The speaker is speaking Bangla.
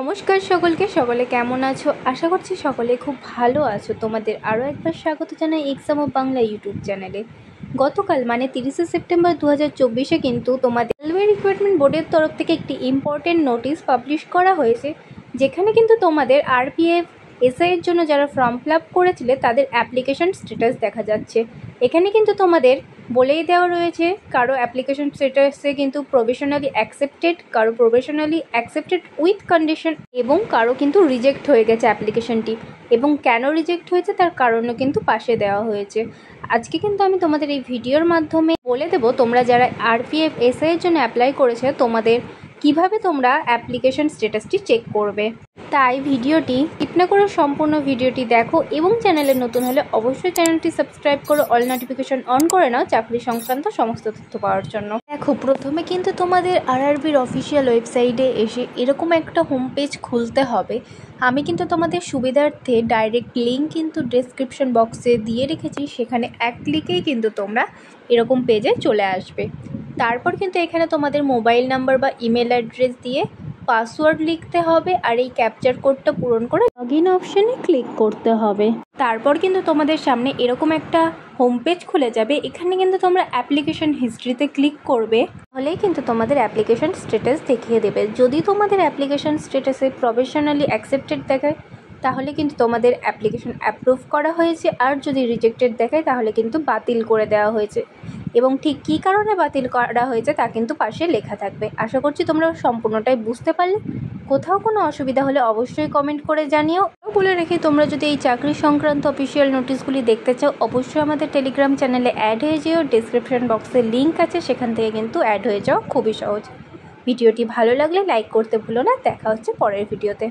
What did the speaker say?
নমস্কার সকলকে, সকলে কেমন আছো? আশা করছি সকলে খুব ভালো আছো। তোমাদের আরও একবার স্বাগত জানাই এক্সাম অফ বাংলা ইউটিউব চ্যানেলে। গতকাল মানে 30শে সেপ্টেম্বর 2024 কিন্তু তোমাদের রেলওয়ে রিক্রুটমেন্ট বোর্ডের তরফ থেকে একটি ইম্পর্টেন্ট নোটিশ পাবলিশ করা হয়েছে, যেখানে কিন্তু তোমাদের আরপিএফ এসআইয়ের জন্য যারা ফর্ম ফিল আপ করেছিলে তাদের অ্যাপ্লিকেশন স্ট্যাটাস দেখা যাচ্ছে। এখানে কিন্তু তোমাদের বলেই দেওয়া রয়েছে কারো অ্যাপ্লিকেশন স্ট্যাটাসে কিন্তু প্রভিশনালি অ্যাকসেপ্টেড, কারো প্রভিশনালি অ্যাকসেপ্টেড উইথ কন্ডিশন এবং কারো কিন্তু রিজেক্ট হয়ে গেছে অ্যাপ্লিকেশনটি, এবং কেন রিজেক্ট হয়েছে তার কারণও কিন্তু পাশে দেওয়া হয়েছে। আজকে কিন্তু আমি তোমাদের এই ভিডিওর মাধ্যমে বলে দেবো তোমরা যারা আরপিএফ এসআইয়ের জন্য অ্যাপ্লাই করেছে তোমাদের কিভাবে তোমরা অ্যাপ্লিকেশন স্ট্যাটাসটি চেক করবে। তাই ভিডিওটি স্কিপ না করে সম্পূর্ণ ভিডিওটি দেখো, এবং চ্যানেলে নতুন হলে অবশ্যই চ্যানেলটি সাবস্ক্রাইব করো, অল নোটিফিকেশন অন করে নাও চাকরি সংক্রান্ত সমস্ত তথ্য পাওয়ার জন্য। দেখো, প্রথমে কিন্তু তোমাদের আরআরবির অফিসিয়াল ওয়েবসাইটে এসে এরকম একটা হোম পেজ খুলতে হবে। আমি কিন্তু তোমাদের সুবিধার্থে ডাইরেক্ট লিঙ্ক কিন্তু ডেসক্রিপশন বক্সে দিয়ে রেখেছি, সেখানে এক ক্লিকেই কিন্তু তোমরা এরকম পেজে চলে আসবে। তারপর কিন্তু এখানে তোমাদের মোবাইল নাম্বার বা ইমেল অ্যাড্রেস দিয়ে পাসওয়ার্ড লিখতে হবে, আর এই ক্যাপচার কোডটা পূরণ করে লগইন অপশানে ক্লিক করতে হবে। তারপর কিন্তু তোমাদের সামনে এরকম একটা হোম পেজ খুলে যাবে। এখানে কিন্তু তোমরা অ্যাপ্লিকেশন হিস্ট্রিতে ক্লিক করবে, তাহলেই কিন্তু তোমাদের অ্যাপ্লিকেশন স্ট্যাটাস দেখিয়ে দেবে। যদি তোমাদের অ্যাপ্লিকেশন স্ট্যাটাসে প্রভিশনালি অ্যাকসেপ্টেড দেখায় তাহলে কিন্তু তোমাদের অ্যাপ্লিকেশন অ্যাপ্রুভ করা হয়েছে, আর যদি রিজেক্টেড দেখায় তাহলে কিন্তু বাতিল করে দেওয়া হয়েছে, এবং ঠিক কী কারণে বাতিল করা হয়েছে তা কিন্তু পাশে লেখা থাকবে। আশা করছি তোমরা সম্পূর্ণটাই বুঝতে পারলে। কোথাও কোনো অসুবিধা হলে অবশ্যই কমেন্ট করে জানিও। বলে রেখে তোমরা যদি এই চাকরি সংক্রান্ত অফিসিয়াল নোটিশগুলি দেখতে চাও অবশ্যই আমাদের টেলিগ্রাম চ্যানেলে অ্যাড হয়ে যেও। ডিসক্রিপশন বক্সে লিঙ্ক আছে, সেখান থেকে কিন্তু অ্যাড হয়ে যাও, খুবই সহজ। ভিডিওটি ভালো লাগলে লাইক করতে ভুলো না। দেখা হচ্ছে পরের ভিডিওতে।